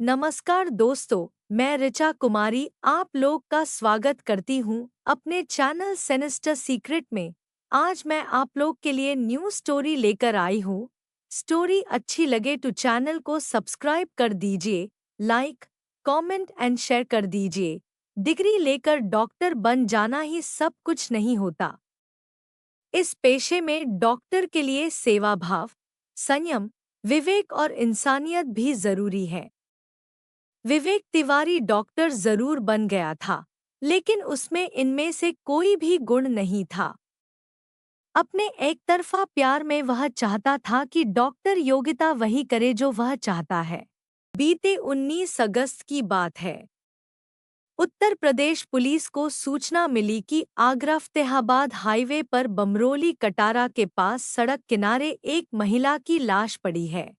नमस्कार दोस्तों, मैं ऋचा कुमारी आप लोग का स्वागत करती हूँ अपने चैनल सिनिस्टर सीक्रेट में। आज मैं आप लोग के लिए न्यू स्टोरी लेकर आई हूँ। स्टोरी अच्छी लगे तो चैनल को सब्सक्राइब कर दीजिए, लाइक, कमेंट एंड शेयर कर दीजिए। डिग्री लेकर डॉक्टर बन जाना ही सब कुछ नहीं होता। इस पेशे में डॉक्टर के लिए सेवा भाव, संयम, विवेक और इंसानियत भी जरूरी है। विवेक तिवारी डॉक्टर जरूर बन गया था, लेकिन उसमें इनमें से कोई भी गुण नहीं था। अपने एक तरफा प्यार में वह चाहता था कि डॉक्टर योगिता वही करे जो वह चाहता है। बीते 19 अगस्त की बात है। उत्तर प्रदेश पुलिस को सूचना मिली कि आगरा फतेहाबाद हाईवे पर बमरोली कटारा के पास सड़क किनारे एक महिला की लाश पड़ी है।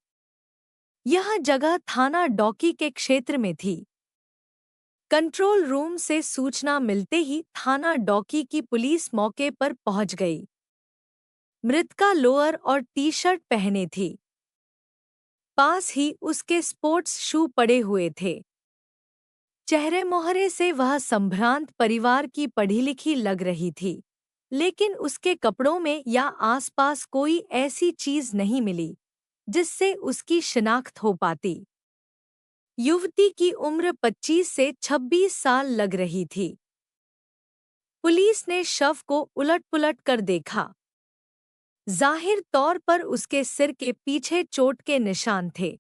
यह जगह थाना डौकी के क्षेत्र में थी। कंट्रोल रूम से सूचना मिलते ही थाना डौकी की पुलिस मौके पर पहुंच गई। मृतका लोअर और टी शर्ट पहने थी। पास ही उसके स्पोर्ट्स शू पड़े हुए थे। चेहरे मोहरे से वह संभ्रांत परिवार की पढ़ी लिखी लग रही थी, लेकिन उसके कपड़ों में या आसपास कोई ऐसी चीज नहीं मिली जिससे उसकी शिनाख्त हो पाती। युवती की उम्र 25 से 26 साल लग रही थी। पुलिस ने शव को उलट-पुलट कर देखा। जाहिर तौर पर उसके सिर के पीछे चोट के निशान थे।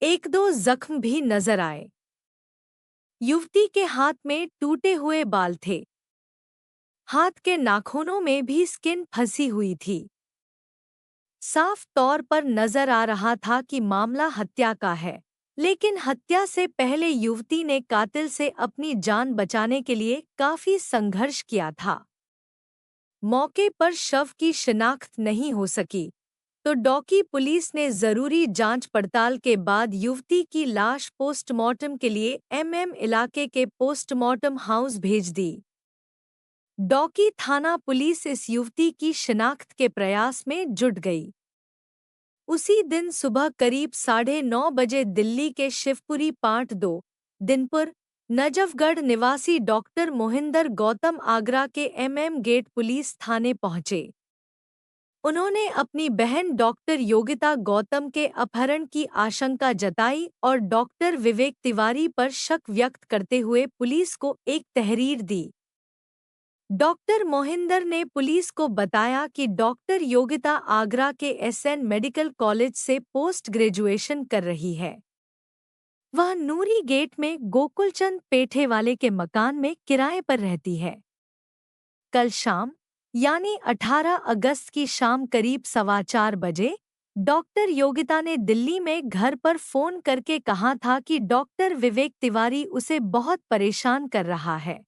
एक दो जख्म भी नजर आए। युवती के हाथ में टूटे हुए बाल थे। हाथ के नाखूनों में भी स्किन फंसी हुई थी। साफ तौर पर नजर आ रहा था कि मामला हत्या का है, लेकिन हत्या से पहले युवती ने कातिल से अपनी जान बचाने के लिए काफी संघर्ष किया था। मौके पर शव की शिनाख्त नहीं हो सकी, तो डौकी पुलिस ने जरूरी जांच पड़ताल के बाद युवती की लाश पोस्टमार्टम के लिए एमएम इलाके के पोस्टमार्टम हाउस भेज दी। डौकी थाना पुलिस इस युवती की शिनाख्त के प्रयास में जुट गई। उसी दिन सुबह करीब 9:30 बजे दिल्ली के शिवपुरी पार्ट 2, दिनपुर, नजफगढ़ निवासी डॉक्टर मोहिंदर गौतम आगरा के एमएम गेट पुलिस थाने पहुंचे। उन्होंने अपनी बहन डॉक्टर योगिता गौतम के अपहरण की आशंका जताई और डॉक्टर विवेक तिवारी पर शक व्यक्त करते हुए पुलिस को एक तहरीर दी। डॉक्टर मोहिंदर ने पुलिस को बताया कि डॉक्टर योगिता आगरा के एसएन मेडिकल कॉलेज से पोस्ट ग्रेजुएशन कर रही है। वह नूरी गेट में गोकुलचंद पेठे वाले के मकान में किराए पर रहती है। कल शाम यानी 18 अगस्त की शाम करीब 4:15 बजे डॉक्टर योगिता ने दिल्ली में घर पर फोन करके कहा था कि डॉक्टर विवेक तिवारी उसे बहुत परेशान कर रहा है।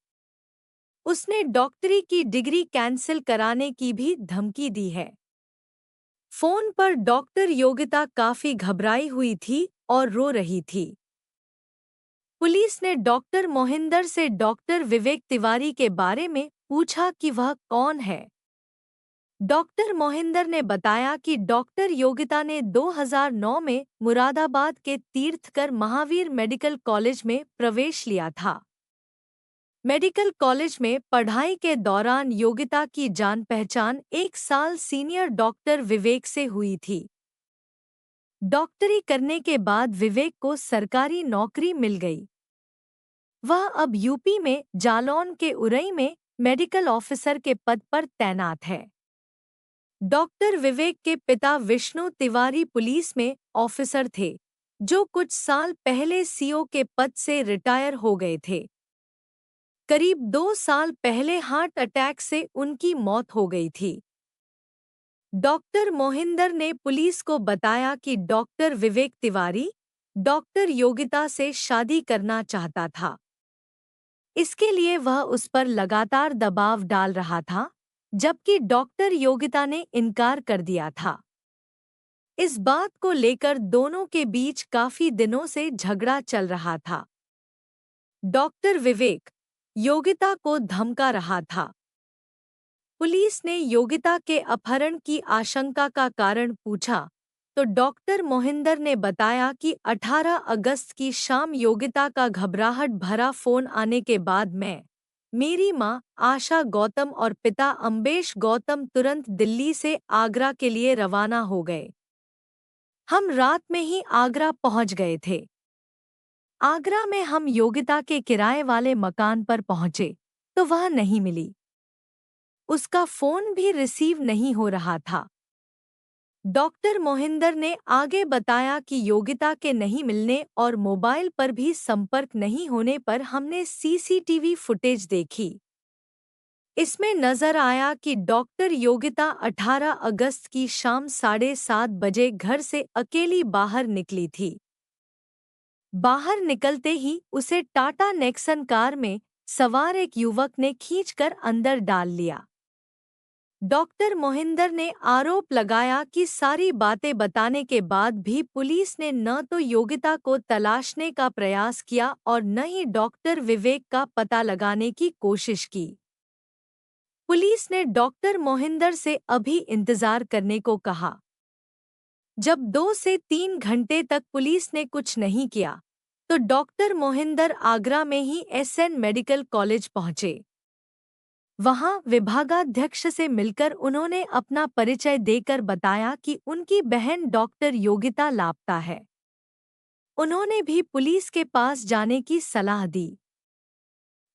उसने डॉक्टरी की डिग्री कैंसिल कराने की भी धमकी दी है। फोन पर डॉक्टर योगिता काफी घबराई हुई थी और रो रही थी। पुलिस ने डॉक्टर मोहिंदर से डॉक्टर विवेक तिवारी के बारे में पूछा कि वह कौन है। डॉक्टर मोहिंदर ने बताया कि डॉक्टर योगिता ने 2009 में मुरादाबाद के तीर्थकर महावीर मेडिकल कॉलेज में प्रवेश लिया था। मेडिकल कॉलेज में पढ़ाई के दौरान योगिता की जान पहचान 1 साल सीनियर डॉक्टर विवेक से हुई थी। डॉक्टरी करने के बाद विवेक को सरकारी नौकरी मिल गई। वह अब यूपी में जालौन के उरई में मेडिकल ऑफिसर के पद पर तैनात है। डॉक्टर विवेक के पिता विष्णु तिवारी पुलिस में ऑफिसर थे, जो कुछ साल पहले सीओ के पद से रिटायर हो गए थे। करीब 2 साल पहले हार्ट अटैक से उनकी मौत हो गई थी। डॉक्टर मोहिंदर ने पुलिस को बताया कि डॉक्टर विवेक तिवारी डॉक्टर योगिता से शादी करना चाहता था। इसके लिए वह उस पर लगातार दबाव डाल रहा था, जबकि डॉक्टर योगिता ने इनकार कर दिया था। इस बात को लेकर दोनों के बीच काफी दिनों से झगड़ा चल रहा था। डॉक्टर विवेक योगिता को धमका रहा था। पुलिस ने योगिता के अपहरण की आशंका का कारण पूछा, तो डॉक्टर मोहिंदर ने बताया कि 18 अगस्त की शाम योगिता का घबराहट भरा फोन आने के बाद मेरी मां आशा गौतम और पिता अम्बेश गौतम तुरंत दिल्ली से आगरा के लिए रवाना हो गए। हम रात में ही आगरा पहुंच गए थे। आगरा में हम योगिता के किराए वाले मकान पर पहुंचे तो वह नहीं मिली। उसका फोन भी रिसीव नहीं हो रहा था। डॉक्टर मोहिंदर ने आगे बताया कि योगिता के नहीं मिलने और मोबाइल पर भी संपर्क नहीं होने पर हमने सीसीटीवी फुटेज देखी। इसमें नजर आया कि डॉक्टर योगिता 18 अगस्त की शाम 7:30 बजे घर से अकेली बाहर निकली थी। बाहर निकलते ही उसे टाटा नेक्सन कार में सवार एक युवक ने खींचकर अंदर डाल लिया। डॉक्टर मोहिंदर ने आरोप लगाया कि सारी बातें बताने के बाद भी पुलिस ने न तो योगिता को तलाशने का प्रयास किया और न ही डॉक्टर विवेक का पता लगाने की कोशिश की। पुलिस ने डॉक्टर मोहिंदर से अभी इंतजार करने को कहा। जब 2 से 3 घंटे तक पुलिस ने कुछ नहीं किया तो डॉक्टर मोहिंदर आगरा में ही एसएन मेडिकल कॉलेज पहुंचे। वहां विभागाध्यक्ष से मिलकर उन्होंने अपना परिचय देकर बताया कि उनकी बहन डॉक्टर योगिता लापता है। उन्होंने भी पुलिस के पास जाने की सलाह दी।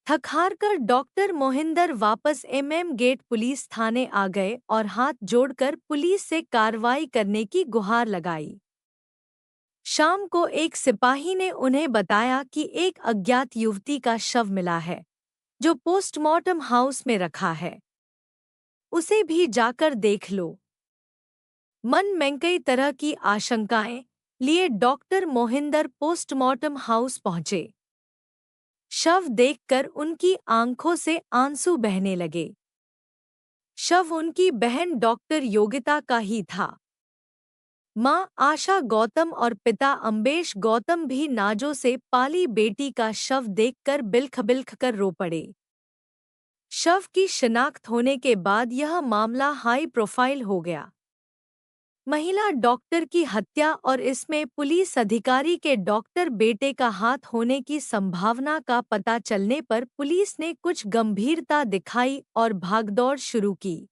थक-हार कर डॉक्टर मोहिंदर वापस एमएम गेट पुलिस थाने आ गए और हाथ जोड़कर पुलिस से कार्रवाई करने की गुहार लगाई। शाम को एक सिपाही ने उन्हें बताया कि एक अज्ञात युवती का शव मिला है जो पोस्टमार्टम हाउस में रखा है। उसे भी जाकर देख लो। मन में कई तरह की आशंकाएं लिए डॉक्टर मोहिंदर पोस्टमार्टम हाउस पहुंचे। शव देखकर उनकी आंखों से आंसू बहने लगे। शव उनकी बहन डॉक्टर योगिता का ही था। मां आशा गौतम और पिता अम्बेश गौतम भी नाजों से पाली बेटी का शव देखकर बिलख कर रो पड़े। शव की शिनाख्त होने के बाद यह मामला हाई प्रोफाइल हो गया। महिला डॉक्टर की हत्या और इसमें पुलिस अधिकारी के डॉक्टर बेटे का हाथ होने की संभावना का पता चलने पर पुलिस ने कुछ गंभीरता दिखाई और भागदौड़ शुरू की।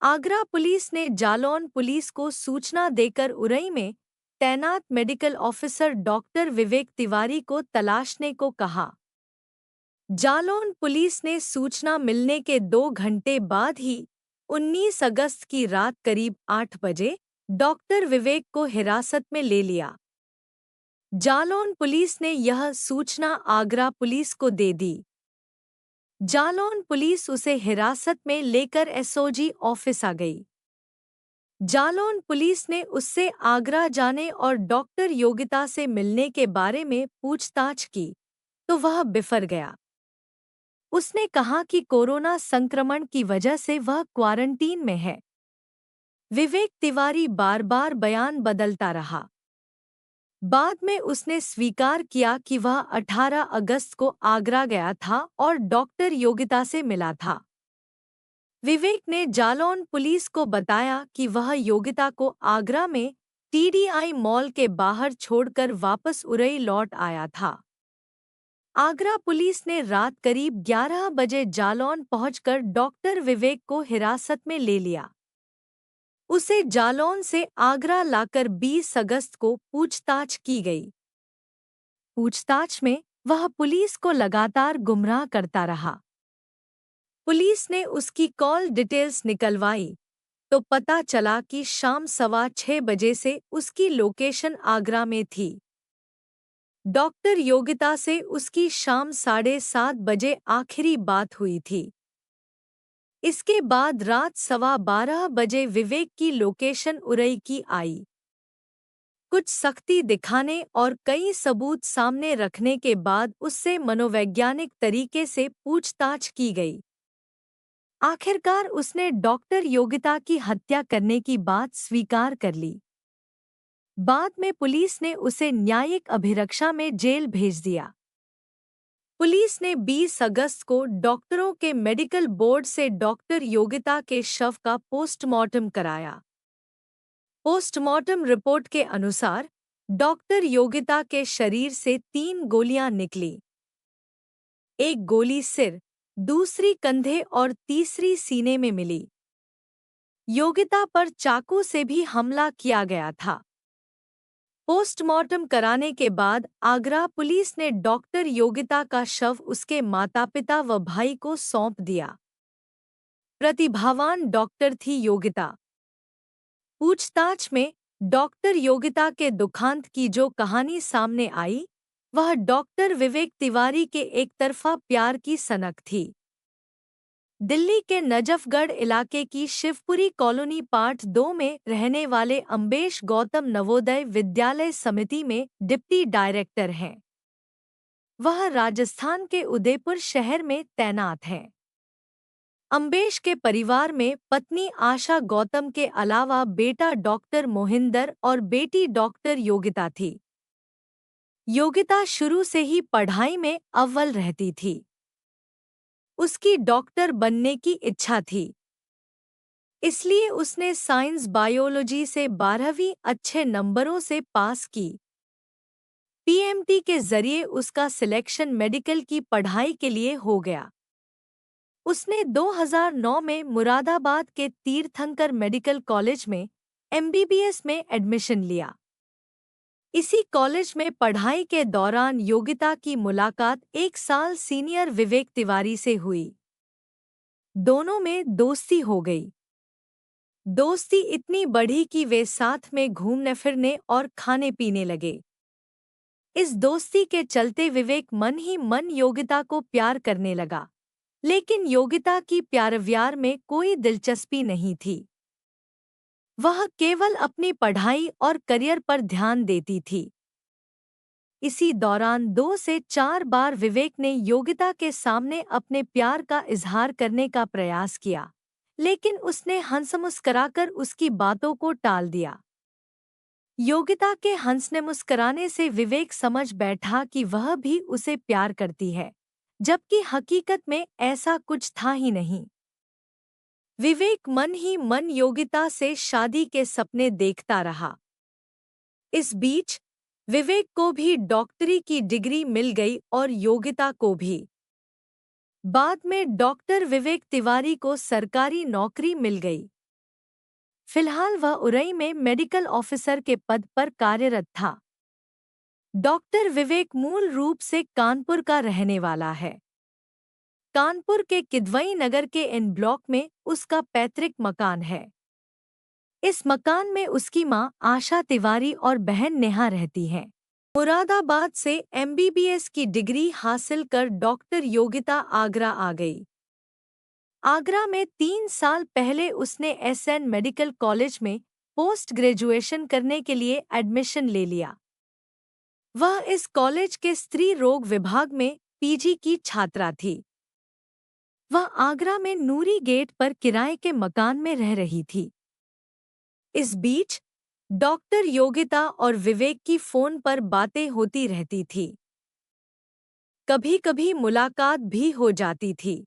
आगरा पुलिस ने जालौन पुलिस को सूचना देकर उरई में तैनात medical officer doctor Vivek Tiwari को तलाशने को कहा। जालौन पुलिस ने सूचना मिलने के 2 घंटे बाद ही 19 अगस्त की रात करीब 8 बजे डॉक्टर विवेक को हिरासत में ले लिया। जालौन पुलिस ने यह सूचना आगरा पुलिस को दे दी। जालौन पुलिस उसे हिरासत में लेकर एसओजी ऑफिस आ गई। जालौन पुलिस ने उससे आगरा जाने और डॉक्टर योगिता से मिलने के बारे में पूछताछ की तो वह बिफर गया। उसने कहा कि कोरोना संक्रमण की वजह से वह क्वारंटीन में है। विवेक तिवारी बार-बार बयान बदलता रहा। बाद में उसने स्वीकार किया कि वह 18 अगस्त को आगरा गया था और डॉक्टर योगिता से मिला था। विवेक ने जालौन पुलिस को बताया कि वह योगिता को आगरा में टीडीआई मॉल के बाहर छोड़कर वापस उरई लौट आया था। आगरा पुलिस ने रात करीब 11 बजे जालौन पहुंचकर डॉक्टर विवेक को हिरासत में ले लिया। उसे जालौन से आगरा लाकर 20 अगस्त को पूछताछ की गई। पूछताछ में वह पुलिस को लगातार गुमराह करता रहा। पुलिस ने उसकी कॉल डिटेल्स निकलवाई तो पता चला कि शाम 6:15 बजे से उसकी लोकेशन आगरा में थी। डॉक्टर योगिता से उसकी शाम 7:30 बजे आखिरी बात हुई थी। इसके बाद रात 12:15 बजे विवेक की लोकेशन उरई की आई। कुछ सख्ती दिखाने और कई सबूत सामने रखने के बाद उससे मनोवैज्ञानिक तरीके से पूछताछ की गई। आखिरकार उसने डॉक्टर योगिता की हत्या करने की बात स्वीकार कर ली। बाद में पुलिस ने उसे न्यायिक अभिरक्षा में जेल भेज दिया। पुलिस ने 20 अगस्त को डॉक्टरों के मेडिकल बोर्ड से डॉक्टर योगिता के शव का पोस्टमार्टम कराया। पोस्टमार्टम रिपोर्ट के अनुसार डॉक्टर योगिता के शरीर से 3 गोलियां निकली। एक गोली सिर, दूसरी कंधे और तीसरी सीने में मिली। योगिता पर चाकू से भी हमला किया गया था। पोस्टमार्टम कराने के बाद आगरा पुलिस ने डॉक्टर योगिता का शव उसके माता-पिता व भाई को सौंप दिया। प्रतिभावान डॉक्टर थी योगिता। पूछताछ में डॉक्टर योगिता के दुखांत की जो कहानी सामने आई, वह डॉक्टर विवेक तिवारी के एकतरफा प्यार की सनक थी। दिल्ली के नजफगढ़ इलाके की शिवपुरी कॉलोनी पार्ट 2 में रहने वाले अम्बेश गौतम नवोदय विद्यालय समिति में डिप्टी डायरेक्टर हैं। वह राजस्थान के उदयपुर शहर में तैनात हैं। अम्बेश के परिवार में पत्नी आशा गौतम के अलावा बेटा डॉक्टर मोहिंदर और बेटी डॉक्टर योगिता थी। योगिता शुरू से ही पढ़ाई में अव्वल रहती थी। उसकी डॉक्टर बनने की इच्छा थी, इसलिए उसने साइंस बायोलॉजी से 12वीं अच्छे नंबरों से पास की। पीएमटी के जरिए उसका सिलेक्शन मेडिकल की पढ़ाई के लिए हो गया। उसने 2009 में मुरादाबाद के तीर्थंकर मेडिकल कॉलेज में एमबीबीएस में एडमिशन लिया। इसी कॉलेज में पढ़ाई के दौरान योगिता की मुलाकात 1 साल सीनियर विवेक तिवारी से हुई। दोनों में दोस्ती हो गई। दोस्ती इतनी बढ़ी कि वे साथ में घूमने फिरने और खाने पीने लगे। इस दोस्ती के चलते विवेक मन ही मन योगिता को प्यार करने लगा, लेकिन योगिता की प्यार-व्यार में कोई दिलचस्पी नहीं थी। वह केवल अपनी पढ़ाई और करियर पर ध्यान देती थी। इसी दौरान 2 से 4 बार विवेक ने योगिता के सामने अपने प्यार का इजहार करने का प्रयास किया, लेकिन उसने हंस-मुस्कराकर उसकी बातों को टाल दिया। योगिता के हंसने मुस्कराने से विवेक समझ बैठा कि वह भी उसे प्यार करती है, जबकि हकीकत में ऐसा कुछ था ही नहीं। विवेक मन ही मन योगिता से शादी के सपने देखता रहा। इस बीच विवेक को भी डॉक्टरी की डिग्री मिल गई और योगिता को भी। बाद में डॉक्टर विवेक तिवारी को सरकारी नौकरी मिल गई। फिलहाल वह उरई में मेडिकल ऑफिसर के पद पर कार्यरत था। डॉक्टर विवेक मूल रूप से कानपुर का रहने वाला है। कानपुर के किदवई नगर के एन ब्लॉक में उसका पैतृक मकान है। इस मकान में उसकी मां आशा तिवारी और बहन नेहा रहती हैं। मुरादाबाद से एमबीबीएस की डिग्री हासिल कर डॉक्टर योगिता आगरा आ गई। आगरा में 3 साल पहले उसने एसएन मेडिकल कॉलेज में पोस्ट ग्रेजुएशन करने के लिए एडमिशन ले लिया। वह इस कॉलेज के स्त्री रोग विभाग में पीजी की छात्रा थी। वह आगरा में नूरी गेट पर किराए के मकान में रह रही थी। इस बीच डॉक्टर योगिता और विवेक की फोन पर बातें होती रहती थी। कभी-कभी मुलाकात भी हो जाती थी।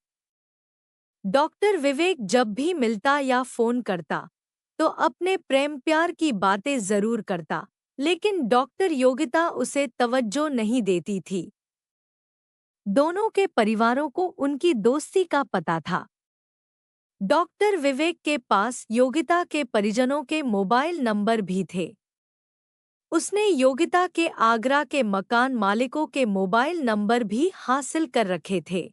डॉक्टर विवेक जब भी मिलता या फोन करता, तो अपने प्रेम प्यार की बातें जरूर करता, लेकिन डॉक्टर योगिता उसे तवज्जो नहीं देती थी। दोनों के परिवारों को उनकी दोस्ती का पता था। डॉक्टर विवेक के पास योगिता के परिजनों के मोबाइल नंबर भी थे। उसने योगिता के आगरा के मकान मालिकों के मोबाइल नंबर भी हासिल कर रखे थे।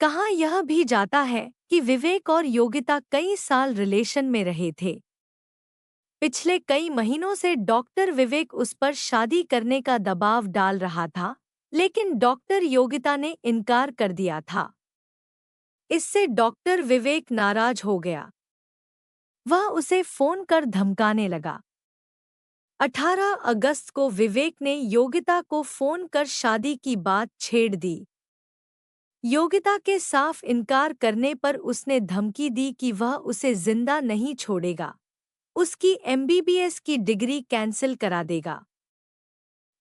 कहा यह भी जाता है कि विवेक और योगिता कई साल रिलेशन में रहे थे। पिछले कई महीनों से डॉक्टर विवेक उस पर शादी करने का दबाव डाल रहा था, लेकिन डॉक्टर योगिता ने इनकार कर दिया था। इससे डॉक्टर विवेक नाराज हो गया। वह उसे फोन कर धमकाने लगा। 18 अगस्त को विवेक ने योगिता को फोन कर शादी की बात छेड़ दी। योगिता के साफ इनकार करने पर उसने धमकी दी कि वह उसे जिंदा नहीं छोड़ेगा, उसकी एमबीबीएस की डिग्री कैंसिल करा देगा।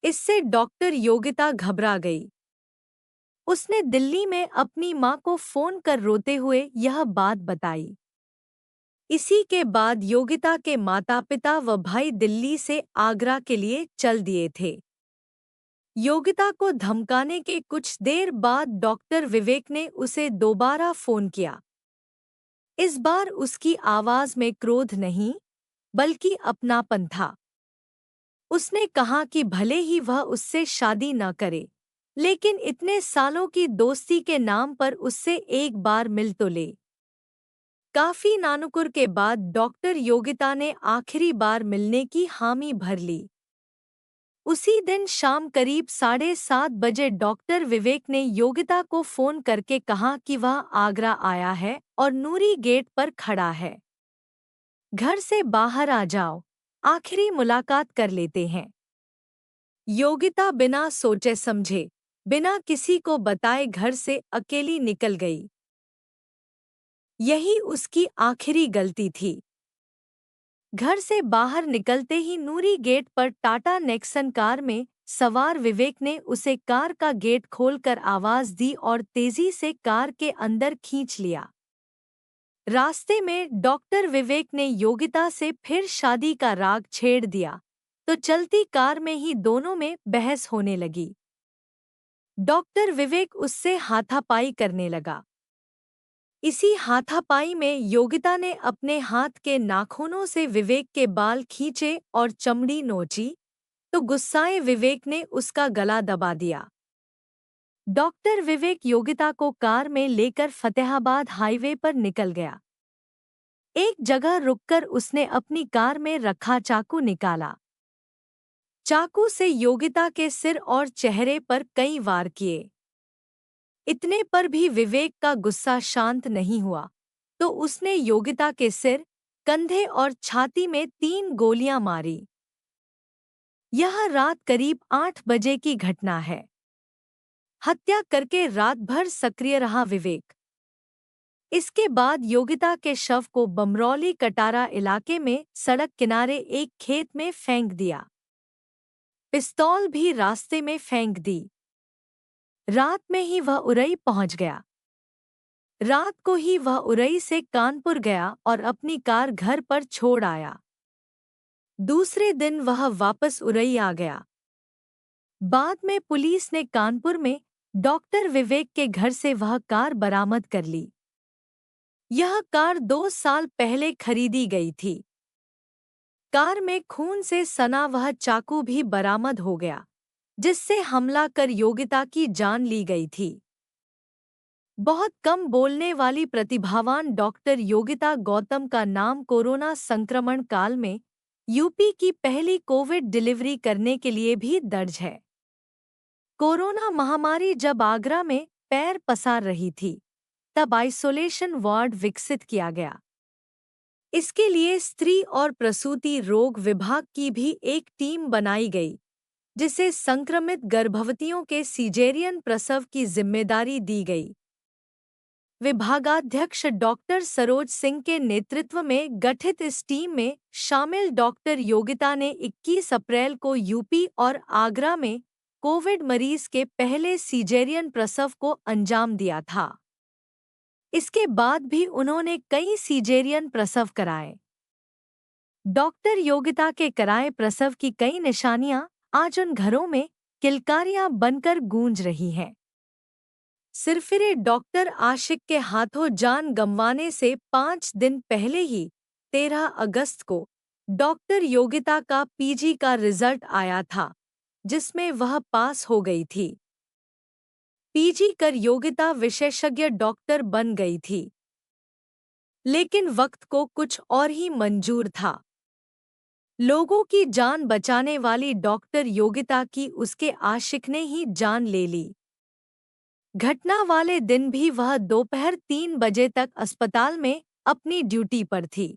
इससे डॉक्टर योगिता घबरा गई। उसने दिल्ली में अपनी मां को फोन कर रोते हुए यह बात बताई। इसी के बाद योगिता के माता पिता व भाई दिल्ली से आगरा के लिए चल दिए थे। योगिता को धमकाने के कुछ देर बाद डॉक्टर विवेक ने उसे दोबारा फोन किया। इस बार उसकी आवाज में क्रोध नहीं, बल्कि अपनापन था। उसने कहा कि भले ही वह उससे शादी न करे, लेकिन इतने सालों की दोस्ती के नाम पर उससे एक बार मिल तो ले। काफी नानुकुर के बाद डॉक्टर योगिता ने आखिरी बार मिलने की हामी भर ली। उसी दिन शाम करीब 7:30 बजे डॉक्टर विवेक ने योगिता को फोन करके कहा कि वह आगरा आया है और नूरी गेट पर खड़ा है। घर से बाहर आ जाओ, आखिरी मुलाकात कर लेते हैं। योगिता बिना सोचे समझे, बिना किसी को बताए घर से अकेली निकल गई। यही उसकी आखिरी गलती थी। घर से बाहर निकलते ही नूरी गेट पर टाटा नेक्सन कार में सवार विवेक ने उसे कार का गेट खोलकर आवाज दी और तेजी से कार के अंदर खींच लिया। रास्ते में डॉक्टर विवेक ने योगिता से फिर शादी का राग छेड़ दिया, तो चलती कार में ही दोनों में बहस होने लगी। डॉक्टर विवेक उससे हाथापाई करने लगा। इसी हाथापाई में योगिता ने अपने हाथ के नाखूनों से विवेक के बाल खींचे और चमड़ी नोची, तो गुस्साए विवेक ने उसका गला दबा दिया। डॉक्टर विवेक योगिता को कार में लेकर फतेहाबाद हाईवे पर निकल गया। एक जगह रुककर उसने अपनी कार में रखा चाकू निकाला। चाकू से योगिता के सिर और चेहरे पर कई वार किए। इतने पर भी विवेक का गुस्सा शांत नहीं हुआ, तो उसने योगिता के सिर, कंधे और छाती में 3 गोलियां मारी। यह रात करीब 8 बजे की घटना है। हत्या करके रात भर सक्रिय रहा विवेक। इसके बाद योगिता के शव को बमरौली कटारा इलाके में सड़क किनारे एक खेत में फेंक दिया। पिस्तौल भी रास्ते में फेंक दी। रात में ही वह उरई पहुंच गया। रात को ही वह उरई से कानपुर गया और अपनी कार घर पर छोड़ आया। दूसरे दिन वह वापस उरई आ गया। बाद में पुलिस ने कानपुर में डॉक्टर विवेक के घर से वह कार बरामद कर ली। यह कार 2 साल पहले खरीदी गई थी। कार में खून से सना वह चाकू भी बरामद हो गया, जिससे हमला कर योगिता की जान ली गई थी। बहुत कम बोलने वाली प्रतिभावान डॉक्टर योगिता गौतम का नाम कोरोना संक्रमण काल में यूपी की पहली कोविड डिलीवरी करने के लिए भी दर्ज है। कोरोना महामारी जब आगरा में पैर पसार रही थी, तब आइसोलेशन वार्ड विकसित किया गया। इसके लिए स्त्री और प्रसूति रोग विभाग की भी एक टीम बनाई गई, जिसे संक्रमित गर्भवतियों के सीजेरियन प्रसव की जिम्मेदारी दी गई। विभागाध्यक्ष डॉक्टर सरोज सिंह के नेतृत्व में गठित इस टीम में शामिल डॉक्टर योगिता ने 21 अप्रैल को यूपी और आगरा में कोविड मरीज के पहले सीजेरियन प्रसव को अंजाम दिया था। इसके बाद भी उन्होंने कई सीजेरियन प्रसव कराए। डॉक्टर योगिता के कराए प्रसव की कई निशानियां आज उन घरों में किलकारियां बनकर गूंज रही हैं। सिरफिरे डॉक्टर आशिक के हाथों जान गंवाने से 5 दिन पहले ही 13 अगस्त को डॉक्टर योगिता का पीजी का रिजल्ट आया था, जिसमें वह पास हो गई थी। पीजी कर योगिता विशेषज्ञ डॉक्टर बन गई थी। लेकिन वक्त को कुछ और ही मंजूर था। लोगों की जान बचाने वाली डॉक्टर योगिता की उसके आशिक ने ही जान ले ली। घटना वाले दिन भी वह दोपहर 3 बजे तक अस्पताल में अपनी ड्यूटी पर थी।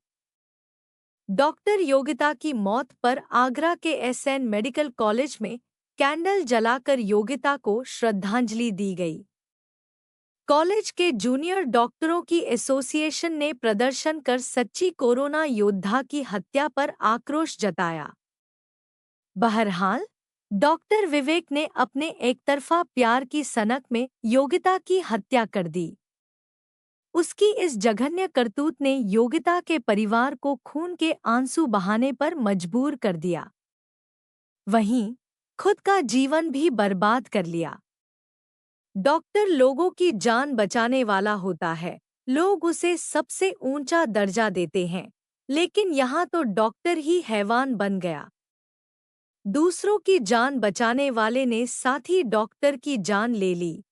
डॉक्टर योगिता की मौत पर आगरा के एसएन मेडिकल कॉलेज में कैंडल जलाकर योगिता को श्रद्धांजलि दी गई। कॉलेज के जूनियर डॉक्टरों की एसोसिएशन ने प्रदर्शन कर सच्ची कोरोना योद्धा की हत्या पर आक्रोश जताया। बहरहाल, डॉक्टर विवेक ने अपने एकतरफा प्यार की सनक में योगिता की हत्या कर दी। उसकी इस जघन्य करतूत ने योगिता के परिवार को खून के आंसू बहाने पर मजबूर कर दिया। वहीं खुद का जीवन भी बर्बाद कर लिया। डॉक्टर लोगों की जान बचाने वाला होता है, लोग उसे सबसे ऊंचा दर्जा देते हैं, लेकिन यहाँ तो डॉक्टर ही हैवान बन गया। दूसरों की जान बचाने वाले ने साथ ही डॉक्टर की जान ले ली।